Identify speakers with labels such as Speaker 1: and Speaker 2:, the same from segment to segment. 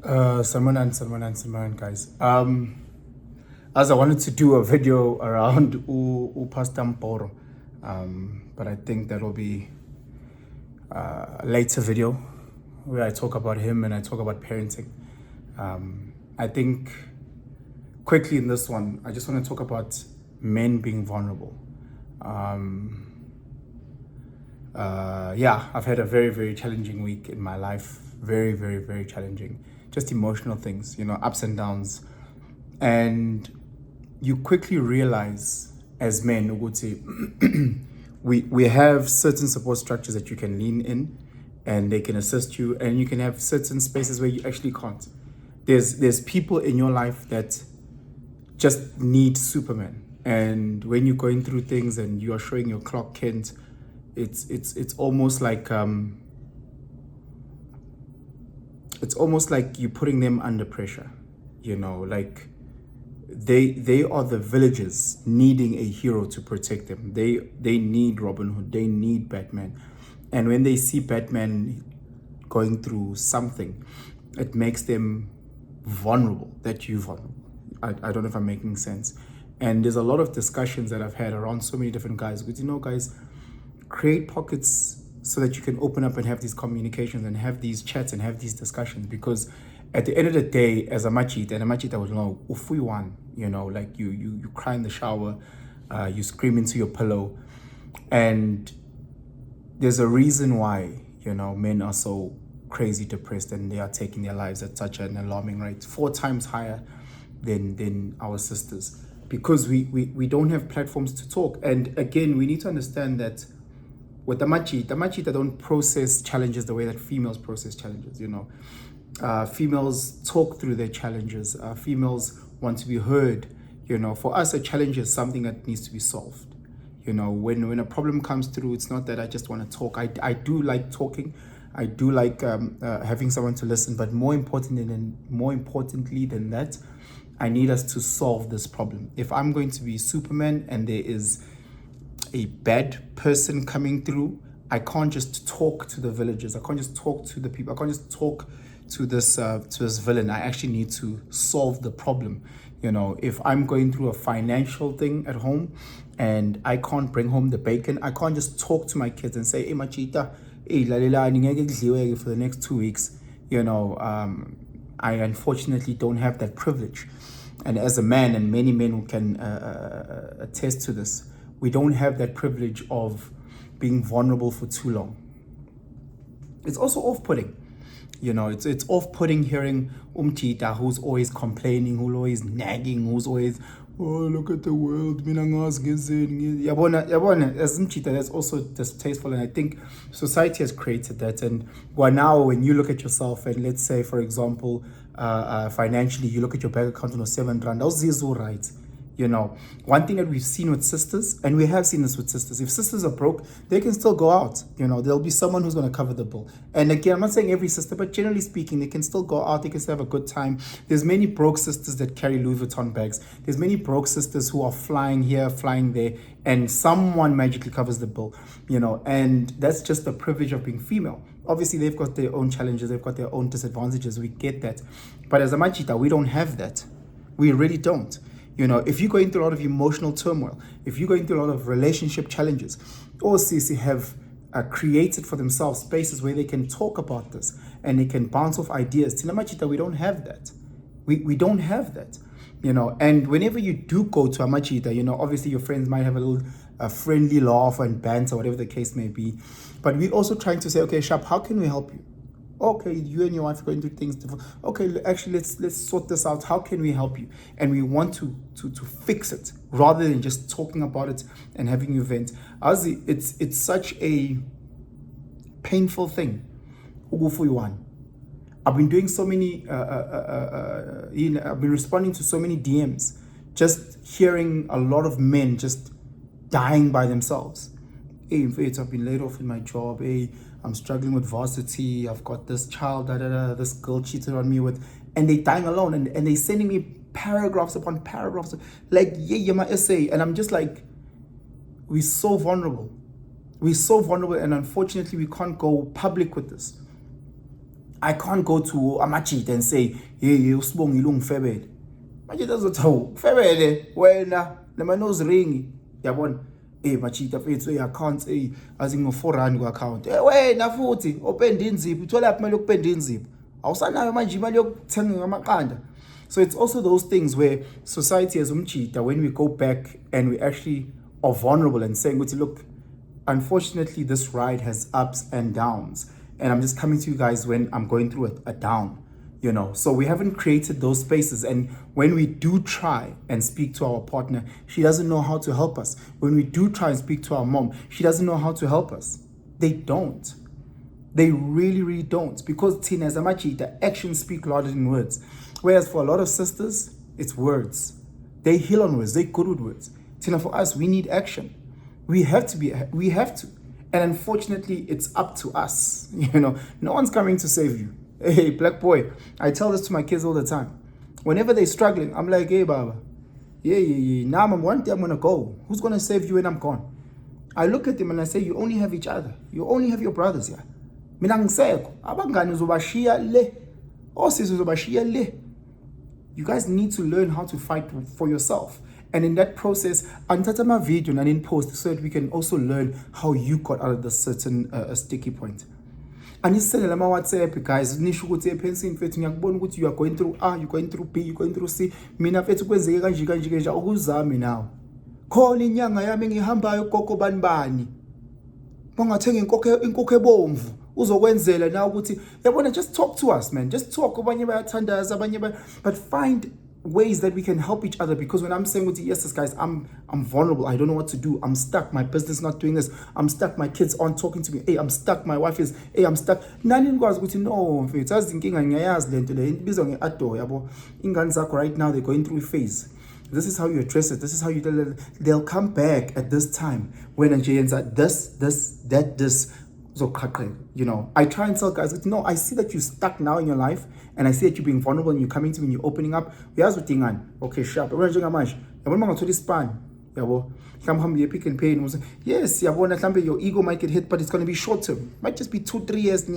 Speaker 1: Salman, guys. As I wanted to do a video around Pastor Mporo, but I think that'll be a later video where I talk about him and I talk about parenting. I think quickly in this one, I just want to talk about men being vulnerable. I've had a very, very challenging week in my life. Very, very, very challenging. Just emotional things, ups and downs. And you quickly realize as men, Uguti, we have certain support structures that you can lean in and they can assist you, and you can have certain spaces where you actually can't. There's people in your life that just need Superman. And when you're going through things and you are showing your Clark Kent, it's almost like you're putting them under pressure, like they are the villagers needing a hero to protect them. They need Robin Hood, they need Batman. And when they see Batman going through something, it makes them vulnerable, that you're vulnerable. I don't know if I'm making sense. And there's a lot of discussions that I've had around so many different guys. Because guys, create pockets so that you can open up and have these communications and have these chats and have these discussions. Because at the end of the day, as a machita would know, if we won, like you cry in the shower, you scream into your pillow, and there's a reason why, men are so crazy depressed and they are taking their lives at such an alarming rate, 4 times higher than our sisters, because we don't have platforms to talk. And again, we need to understand that with the machita don't process challenges the way that females process challenges. Females talk through their challenges. Females want to be heard. For us, a challenge is something that needs to be solved. When a problem comes through, it's not that I just want to talk. I do like talking. I do like having someone to listen. But more importantly than that, I need us to solve this problem. If I'm going to be Superman and there is a bad person coming through, I can't just talk to the villagers. I can't just talk to the people. I can't just talk to this villain. I actually need to solve the problem. If I'm going through a financial thing at home and I can't bring home the bacon, I can't just talk to my kids and say, hey machita, hey lalela ningeke for the next 2 weeks. I unfortunately don't have that privilege. And as a man, and many men who can attest to this, we don't have that privilege of being vulnerable for too long. It's also off-putting. It's off-putting hearing umtita who's always complaining, who's always nagging, who's always, oh, look at the world, yabona, as umtita, that's also distasteful. And I think society has created that. And now when you look at yourself and let's say, for example, financially, you look at your bank account on 7 rand, those is all right. One thing that we've seen with sisters, and we have seen this with sisters, if sisters are broke, they can still go out. There'll be someone who's going to cover the bill. And again, I'm not saying every sister, but generally speaking, they can still go out. They can still have a good time. There's many broke sisters that carry Louis Vuitton bags. There's many broke sisters who are flying here, flying there, and someone magically covers the bill. And that's just the privilege of being female. Obviously, they've got their own challenges. They've got their own disadvantages. We get that. But as a machita, we don't have that. We really don't. If you're going through a lot of emotional turmoil, if you're going through a lot of relationship challenges, all CC have created for themselves spaces where they can talk about this and they can bounce off ideas. Tina machita, we don't have that. We don't have that. And whenever you do go to a machita, obviously your friends might have a little friendly laugh and banter, whatever the case may be. But we're also trying to say, okay, Sharp, how can we help you? Okay, you and your wife are going through things different. Okay, actually, let's sort this out. How can we help you? And we want to fix it rather than just talking about it and having you vent. It's such a painful thing. I've been doing so many. I've been responding to so many DMs, just hearing a lot of men just dying by themselves. Hey, I've been laid off in my job. Hey, I'm struggling with varsity. I've got this child, this girl cheated on me with, and they dying alone. And they sending me paragraphs upon paragraphs, like, yeah, you're my essay. And I'm just like, we're so vulnerable. And unfortunately, we can't go public with this. I can't go to Amachita and say, hey, usibongile ungifebele. Machita azothi, hawu, febele wena nama nose ring. Yabona? Machita mfethu i-account azingino-4 ku-account. Wena futhi openda inzipho, uthola kumele ukupenda inzipho. Awusanayo manje imali yokuthenga ngamaqanda. So it's also those things where society as umchita, when we go back and we actually are vulnerable and saying, look, unfortunately, this ride has ups and downs. And I'm just coming to you guys when I'm going through a down, So we haven't created those spaces. And when we do try and speak to our partner, she doesn't know how to help us. When we do try and speak to our mom, she doesn't know how to help us. They don't. They really, really don't. Because tina as amachita, actions speak louder than words. Whereas for a lot of sisters, it's words. They heal on words. They're good with words. Tina, for us, we need action. We have to. And unfortunately, it's up to us. No one's coming to save you. Hey, black boy, I tell this to my kids all the time. Whenever they're struggling, I'm like, hey, Baba, yeah. Now one day I'm going to go. Who's going to save you when I'm gone? I look at them and I say, you only have each other. You only have your brothers here. Mina ngisekho, abangani uzobashiya le. Osisi uzobashiya le. You guys need to learn how to fight for yourself. And in that process, antata ma video and in post so that we can also learn how you got out of this certain sticky point. And you send them WhatsApp, guys. Nisho ukuthi epensini mfethu ngiyakubona ukuthi you are going through A, you're going through B, you're going through C. Mina mfethu kwenzeke kanje ukuzami now. Khona inyanga yami ngihambayo gogo bani. Bangathenga inkokho ebomvu. Uzokwenzela now ukuthi yabona, just talk to us, man. Just talk. Abanye bayathandaza, but find ways that we can help each other. Because when I'm saying with you, yes, guys, I'm vulnerable. I don't know what to do. I'm stuck. My business is not doing this. I'm stuck. My kids aren't talking to me. Hey, I'm stuck. My wife is, hey, I'm stuck. Nani nikwazi ukuthi no, mfethu azinkinga ngiyayazi lento le ibizwa ngeado yabo. Ingane zakho right now they're going through a phase. This is how you address it. This is how you tell it. They'll come back at this time when Nigerians are this. I try and tell guys, no, I see that you're stuck now in your life, and I see that you're being vulnerable and you're coming to me and you're opening up. Okay, sharp. Pick and pay. Yes, your ego might get hit, but it's going to be short term. Might just be 2-3 years.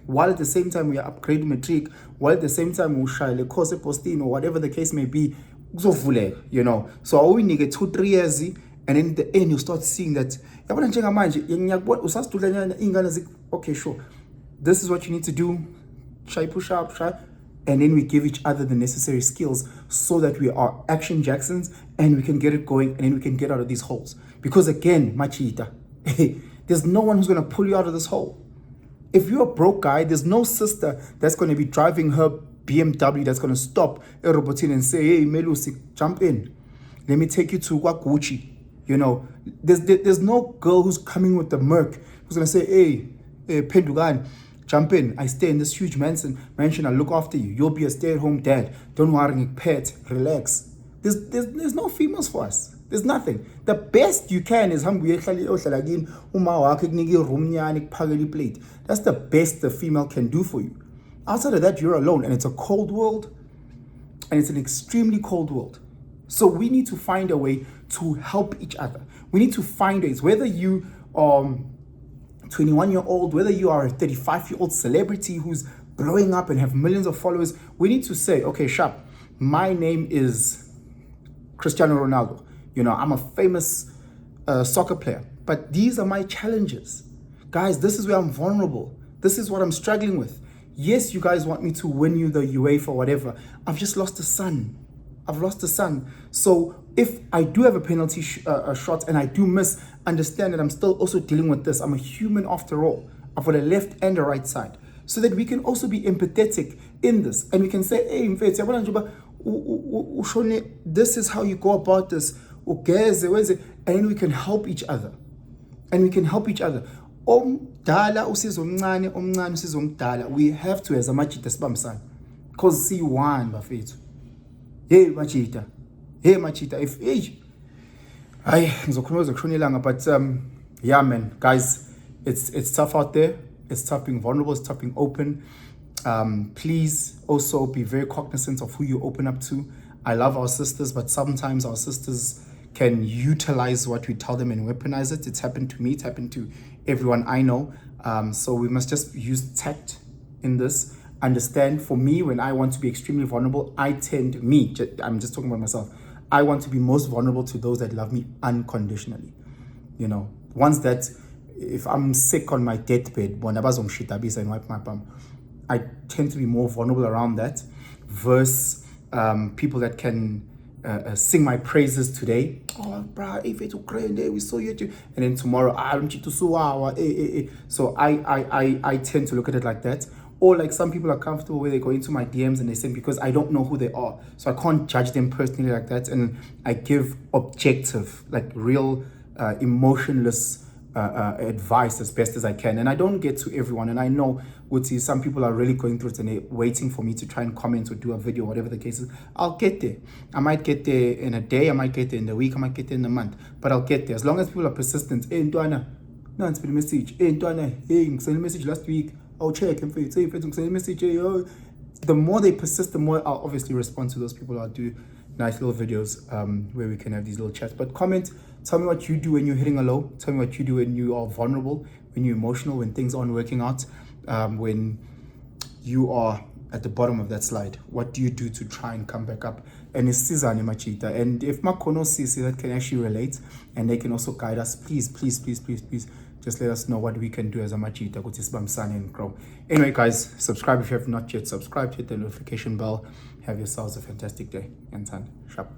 Speaker 1: While at the same time we are upgrading matric, while at the same time we shall the course posting or whatever the case may be. So all we need 2-3 years. And in the end, you start seeing that, okay, sure, this is what you need to do. Try push up, try. And then we give each other the necessary skills so that we are action Jacksons and we can get it going and then we can get out of these holes. Because again, machita, there's no one who's going to pull you out of this hole. If you're a broke guy, there's no sister that's going to be driving her BMW that's going to stop a robotin and say, hey, Melusi, jump in. Let me take you to Gucci. There's no girl who's coming with the Merc who's gonna say, hey, Pendugan, jump in. I stay in this huge mansion. I'll look after you. You'll be a stay-at-home dad. Don't worry, pet, relax. There's no females for us. There's nothing. The best you can is plate. That's the best the female can do for you. Outside of that, you're alone, and it's a cold world, and it's an extremely cold world. So we need to find a way to help each other. We need to find ways, whether you are 21-year-old, whether you are a 35-year-old celebrity who's blowing up and have millions of followers, we need to say, okay, sharp, my name is Cristiano Ronaldo. I'm a famous soccer player, but these are my challenges. Guys, this is where I'm vulnerable. This is what I'm struggling with. Yes, you guys want me to win you the UEFA or whatever. I've just lost a son. So if I do have a penalty shot and I do miss, understand that I'm still also dealing with this. I'm a human after all. I've got a left and a right side. So that we can also be empathetic in this. And we can say, hey, this is how you go about this. And then we can help each other. We have to, as a machita sibambisana. Because see one, bafethu. Hey machita, if but yeah, man, guys, it's tough out there. It's tough being vulnerable. It's tough being open. Please also be very cognizant of who you open up to. I love our sisters, but sometimes our sisters can utilize what we tell them and weaponize it. It's happened to me. It's happened to everyone I know. So we must just use tact in this. Understand, for me, when I want to be extremely vulnerable, I'm just talking about myself. I want to be most vulnerable to those that love me unconditionally. Ones that, if I'm sick on my deathbed, and wipe my bum, I tend to be more vulnerable around that, versus people that can sing my praises today. Oh, bruh, if it's Ukraine, we saw you, and then tomorrow, so I tend to look at it like that. Or like some people are comfortable where they go into my DMs and they sing, because I don't know who they are, so I can't judge them personally like that, and I give objective, like real, emotionless advice as best as I can. And I don't get to everyone, and I know some people are really going through it and they're waiting for me to try and comment or do a video, whatever the case is. I'll get there. I might get there in a day, I might get there in a week, I might get there in a month, but I'll get there as long as people are persistent. Hey, Ntwana, no, it's been a message. Hey, Ntwana, hey, send a message last week. I'll check and say if it's a message. Hey, oh. The more they persist, the more I'll obviously respond to those people. I'll do nice little videos where we can have these little chats. But comment, tell me what you do when you're hitting a low. Tell me what you do when you are vulnerable, when you're emotional, when things aren't working out, when you are at the bottom of that slide. What do you do to try and come back up? And it's Sizane Machita. And if Makono Sisi that can actually relate and they can also guide us, please, just let us know what we can do as a Machita, and grow. Anyway, guys, subscribe if you have not yet subscribed. Hit the notification bell. Have yourselves a fantastic day. And Sharp.